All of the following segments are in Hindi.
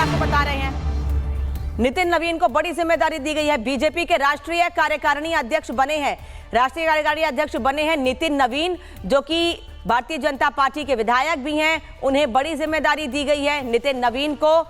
आपको बता रहे हैं। नितिन नवीन को बड़ी जिम्मेदारी दी गई है। बीजेपी के राष्ट्रीय कार्यकारिणी अध्यक्ष बने हैं। राष्ट्रीय कार्यकारिणी अध्यक्ष बने हैं नितिन नवीन, जो कि भारतीय जनता पार्टी के विधायक भी हैं। उन्हें बड़ी जिम्मेदारी दी गई है। नितिन नवीन को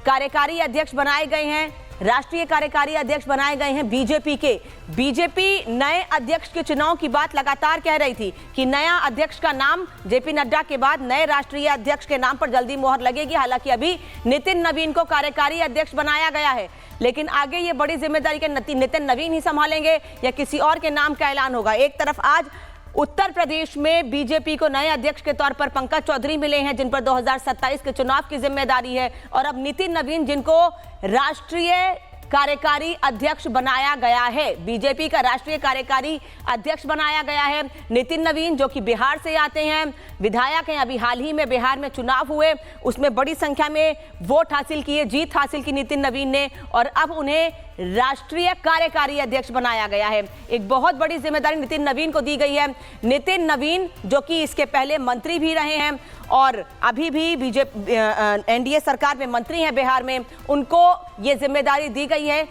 कार्यकारी अध्यक्ष बनाए गए हैं, राष्ट्रीय कार्यकारी अध्यक्ष बनाए गए हैं बीजेपी के। बीजेपी नए अध्यक्ष के चुनाव की बात लगातार कह रही थी कि नया अध्यक्ष का नाम जेपी नड्डा के बाद नए राष्ट्रीय अध्यक्ष के नाम पर जल्दी मोहर लगेगी। हालांकि अभी नितिन नवीन को कार्यकारी अध्यक्ष बनाया गया है, लेकिन आगे ये बड़ी जिम्मेदारी के नितिन नवीन ही संभालेंगे या किसी और के नाम का ऐलान होगा। एक तरफ आज उत्तर प्रदेश में बीजेपी को नए अध्यक्ष के तौर पर पंकज चौधरी मिले हैं, जिन पर 2027 के चुनाव की जिम्मेदारी है, और अब नितिन नवीन, जिनको राष्ट्रीय कार्यकारी अध्यक्ष बनाया गया है। बीजेपी का राष्ट्रीय कार्यकारी अध्यक्ष बनाया गया है नितिन नवीन, जो कि बिहार से आते हैं, विधायक हैं। अभी हाल ही में बिहार में चुनाव हुए, उसमें बड़ी संख्या में वोट हासिल किए, जीत हासिल की नितिन नवीन ने, और अब उन्हें राष्ट्रीय कार्यकारी अध्यक्ष बनाया गया है। एक बहुत बड़ी जिम्मेदारी नितिन नवीन को दी गई है। नितिन नवीन, जो कि इसके पहले मंत्री भी रहे हैं और अभी भी बीजेपी एनडीए सरकार में मंत्री हैं बिहार में, उनको ये जिम्मेदारी दी गई है।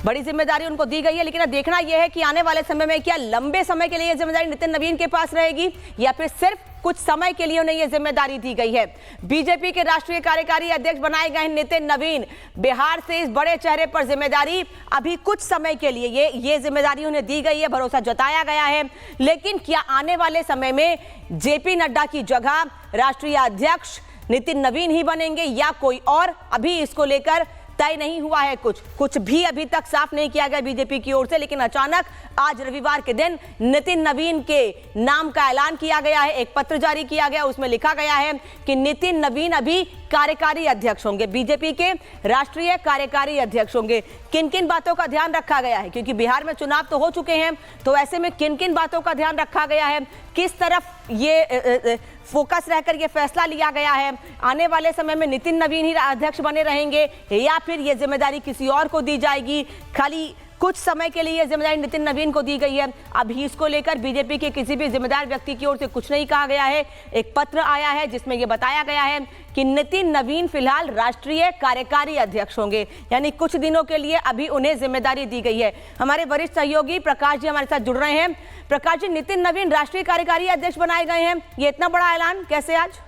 बड़ी जिम्मेदारी उनको दी गई है, लेकिन अब देखना यह है कि आने वाले समय में क्या लंबे समय के लिए यह जिम्मेदारी नितिन नवीन के पास रहेगी या फिर सिर्फ कुछ समय के लिए उन्हें यह जिम्मेदारी दी गई है। बीजेपी के राष्ट्रीय कार्यकारी अध्यक्ष बनाए गए हैं नितिन नवीन। बिहार से इस बड़े चेहरे पर जिम्मेदारी अभी कुछ समय के लिए ये जिम्मेदारी उन्हें दी गई है, भरोसा जताया गया है। लेकिन क्या आने वाले समय में जेपी नड्डा की जगह राष्ट्रीय अध्यक्ष नितिन नवीन ही बनेंगे या कोई और, अभी इसको लेकर तय नहीं हुआ है। कुछ भी अभी तक साफ नहीं किया गया बीजेपी की ओर से, लेकिन अचानक आज रविवार के दिन नितिन नवीन के नाम का ऐलान किया गया है। एक पत्र जारी किया गया, उसमें लिखा गया है कि नितिन नवीन अभी कार्यकारी अध्यक्ष होंगे, बीजेपी के राष्ट्रीय कार्यकारी अध्यक्ष होंगे। किन किन बातों का ध्यान रखा गया है, क्योंकि बिहार में चुनाव तो हो चुके हैं, तो ऐसे में किन किन बातों का ध्यान रखा गया है, किस तरफ ये फोकस रहकर ये फैसला लिया गया है, आने वाले समय में नितिन नवीन ही अध्यक्ष बने रहेंगे या फिर ये जिम्मेदारी किसी और को दी जाएगी। खाली कुछ समय के लिए जिम्मेदारी नितिन नवीन को दी गई है। अभी इसको लेकर बीजेपी के किसी भी जिम्मेदार व्यक्ति की ओर से कुछ नहीं कहा गया है। एक पत्र आया है जिसमें यह बताया गया है कि नितिन नवीन फिलहाल राष्ट्रीय कार्यकारी अध्यक्ष होंगे, यानी कुछ दिनों के लिए अभी उन्हें जिम्मेदारी दी गई है। हमारे वरिष्ठ सहयोगी प्रकाश जी हमारे साथ जुड़ रहे हैं। प्रकाश जी, नितिन नवीन राष्ट्रीय कार्यकारी अध्यक्ष बनाए गए हैं, ये इतना बड़ा ऐलान कैसे आज?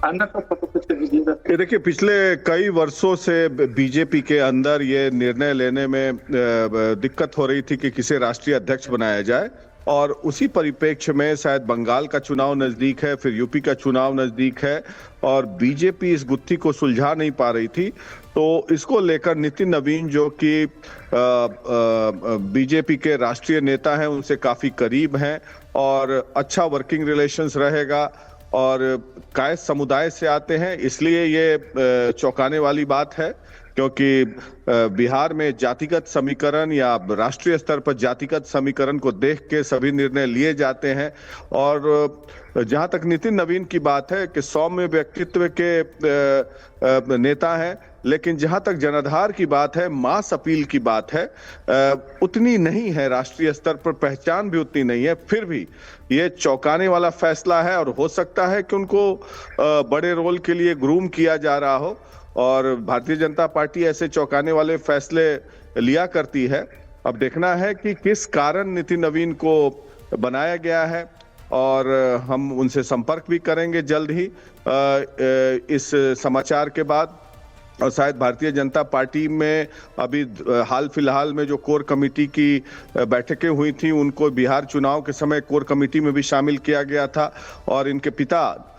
ये देखिए, पिछले कई वर्षों से बीजेपी के अंदर ये निर्णय लेने में दिक्कत हो रही थी कि किसे राष्ट्रीय अध्यक्ष बनाया जाए, और उसी परिप्रेक्ष्य में शायद बंगाल का चुनाव नजदीक है, फिर यूपी का चुनाव नजदीक है, और बीजेपी इस गुत्थी को सुलझा नहीं पा रही थी। तो इसको लेकर नितिन नवीन, जो कि बीजेपी के राष्ट्रीय नेता हैं, उनसे काफी करीब हैं और अच्छा वर्किंग रिलेशंस रहेगा, और कायस्थ समुदाय से आते हैं, इसलिए ये चौंकाने वाली बात है, क्योंकि बिहार में जातिगत समीकरण या राष्ट्रीय स्तर पर जातिगत समीकरण को देख के सभी निर्णय लिए जाते हैं। और जहां तक नितिन नवीन की बात है कि सौम्य व्यक्तित्व के नेता हैं, लेकिन जहां तक जनाधार की बात है, मास अपील की बात है, उतनी नहीं है, राष्ट्रीय स्तर पर पहचान भी उतनी नहीं है। फिर भी ये चौंकाने वाला फैसला है और हो सकता है कि उनको बड़े रोल के लिए ग्रूम किया जा रहा हो, और भारतीय जनता पार्टी ऐसे चौंकाने वाले फैसले लिया करती है। अब देखना है कि किस कारण नितिन नवीन को बनाया गया है, और हम उनसे संपर्क भी करेंगे जल्द ही इस समाचार के बाद। और शायद भारतीय जनता पार्टी में अभी हाल फिलहाल में जो कोर कमेटी की बैठकें हुई थी, उनको बिहार चुनाव के समय कोर कमेटी में भी शामिल किया गया था, और इनके पिता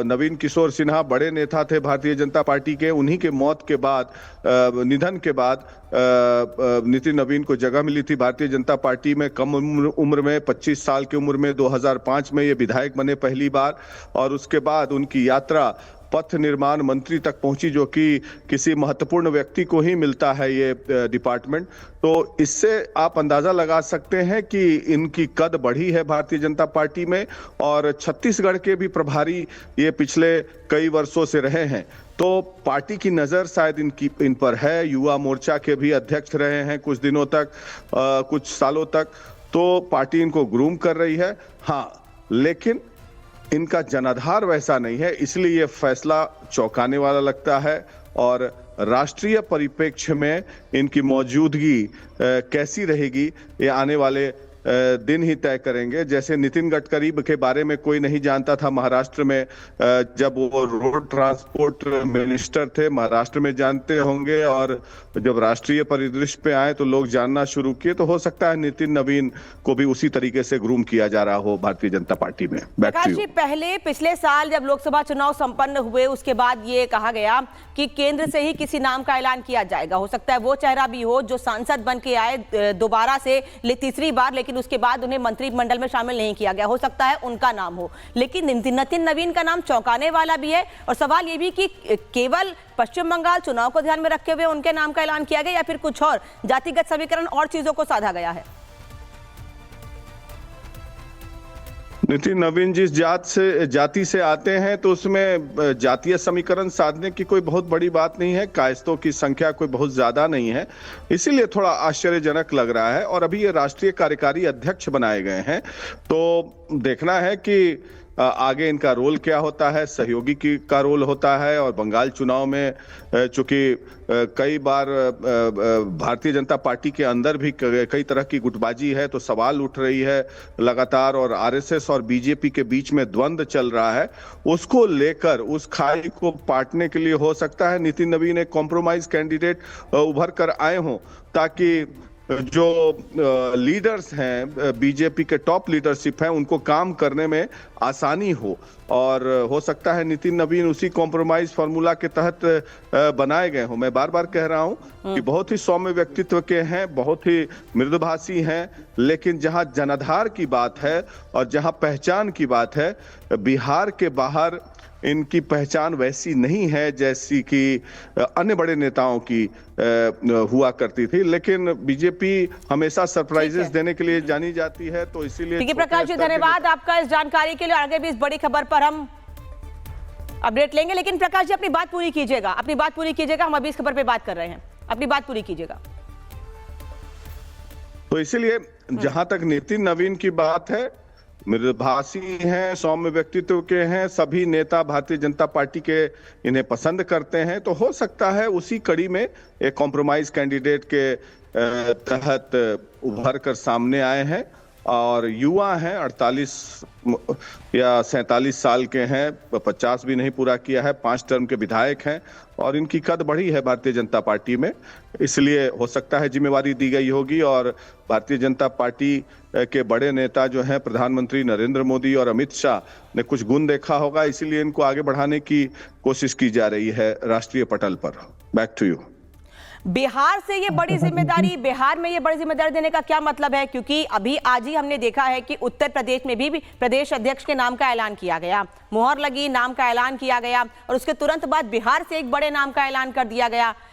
नवीन किशोर सिन्हा बड़े नेता थे भारतीय जनता पार्टी के। उन्हीं के मौत के बाद, निधन के बाद नितिन नवीन को जगह मिली थी भारतीय जनता पार्टी में। कम उम्र में, 25 साल की उम्र में 2005 में ये विधायक बने पहली बार, और उसके बाद उनकी यात्रा पथ निर्माण मंत्री तक पहुंची, जो कि किसी महत्वपूर्ण व्यक्ति को ही मिलता है ये डिपार्टमेंट। तो इससे आप अंदाजा लगा सकते हैं कि इनकी कद बढ़ी है भारतीय जनता पार्टी में, और छत्तीसगढ़ के भी प्रभारी ये पिछले कई वर्षों से रहे हैं। तो पार्टी की नजर शायद इन पर है। युवा मोर्चा के भी अध्यक्ष रहे हैं कुछ दिनों तक, कुछ सालों तक, तो पार्टी इनको ग्रूम कर रही है। हाँ, लेकिन इनका जनाधार वैसा नहीं है, इसलिए ये फैसला चौंकाने वाला लगता है। और राष्ट्रीय परिप्रेक्ष्य में इनकी मौजूदगी कैसी रहेगी, ये आने वाले दिन ही तय करेंगे। जैसे नितिन गडकरी के बारे में कोई नहीं जानता था महाराष्ट्र में, जब वो रोड ट्रांसपोर्ट मिनिस्टर थे, महाराष्ट्र में जानते होंगे, और जब राष्ट्रीय परिदृश्य पे आए तो लोग जानना शुरू किए। तो हो सकता है नितिन नवीन को भी उसी तरीके से ग्रूम किया जा रहा हो भारतीय जनता पार्टी में। प्रकाश जी, पहले पिछले साल जब लोकसभा चुनाव संपन्न हुए उसके बाद ये कहा गया कि केंद्र से ही किसी नाम का ऐलान किया जाएगा। हो सकता है वो चेहरा भी हो जो सांसद बन के आए दोबारा से तीसरी बार, लेकिन उसके बाद उन्हें मंत्रिमंडल में शामिल नहीं किया गया। हो सकता है उनका नाम हो, लेकिन नितिन नवीन का नाम चौंकाने वाला भी है। और सवाल ये भी कि केवल पश्चिम बंगाल चुनाव को ध्यान में रखते हुए उनके नाम का ऐलान किया गया या फिर कुछ और जातिगत समीकरण और चीजों को साधा गया है? नितिन नवीन जिस जाति से आते हैं तो उसमें जातीय समीकरण साधने की कोई बहुत बड़ी बात नहीं है। कायस्तों की संख्या कोई बहुत ज्यादा नहीं है, इसीलिए थोड़ा आश्चर्यजनक लग रहा है। और अभी ये राष्ट्रीय कार्यकारी अध्यक्ष बनाए गए हैं, तो देखना है कि आगे इनका रोल क्या होता है। सहयोगी का रोल होता है। और बंगाल चुनाव में चूंकि कई बार भारतीय जनता पार्टी के अंदर भी कई तरह की गुटबाजी है, तो सवाल उठ रही है लगातार। और आरएसएस और बीजेपी के बीच में द्वंद्व चल रहा है, उसको लेकर उस खाई को पाटने के लिए हो सकता है नितिन नवीन एक कॉम्प्रोमाइज कैंडिडेट उभर कर आए हों, ताकि जो लीडर्स हैं, बीजेपी के टॉप लीडरशिप हैं, उनको काम करने में आसानी हो। और हो सकता है नितिन नवीन उसी कॉम्प्रोमाइज फार्मूला के तहत बनाए गए हों। मैं बार बार कह रहा हूं कि बहुत ही सौम्य व्यक्तित्व के हैं, बहुत ही मृदुभाषी हैं, लेकिन जहां जनाधार की बात है और जहां पहचान की बात है, बिहार के बाहर इनकी पहचान वैसी नहीं है जैसी कि अन्य बड़े नेताओं की हुआ करती थी। लेकिन बीजेपी हमेशा सरप्राइजेस देने के लिए जानी जाती है, तो इसीलिए। ठीक है प्रकाश जी, धन्यवाद आपका इस जानकारी के लिए। आगे भी इस बड़ी खबर पर हम अपडेट लेंगे, लेकिन प्रकाश जी अपनी बात पूरी कीजिएगा, हम अभी इस खबर पे बात कर रहे हैं, अपनी बात पूरी कीजिएगा। तो इसीलिए जहां तक नितिन नवीन की बात है, मृदुभाषी हैं, सौम्य व्यक्तित्व के हैं, सभी नेता भारतीय जनता पार्टी के इन्हें पसंद करते हैं। तो हो सकता है उसी कड़ी में एक कॉम्प्रोमाइज कैंडिडेट के तहत उभर कर सामने आए हैं। और युवा हैं, 48 या 47 साल के हैं, 50 भी नहीं पूरा किया है, 5 टर्म के विधायक हैं, और इनकी कद बढ़ी है भारतीय जनता पार्टी में। इसलिए हो सकता है जिम्मेवारी दी गई होगी। और भारतीय जनता पार्टी के बड़े नेता जो हैं, प्रधानमंत्री नरेंद्र मोदी और अमित शाह ने कुछ गुण देखा होगा, इसीलिए इनको आगे बढ़ाने की कोशिश की जा रही है राष्ट्रीय पटल पर। Back to you. बिहार से ये बड़ी जिम्मेदारी, बिहार में ये बड़ी जिम्मेदारी देने का क्या मतलब है? क्योंकि अभी आज ही हमने देखा है कि उत्तर प्रदेश में भी प्रदेश अध्यक्ष के नाम का ऐलान किया गया, मुहर लगी, नाम का ऐलान किया गया, और उसके तुरंत बाद बिहार से एक बड़े नाम का ऐलान कर दिया गया।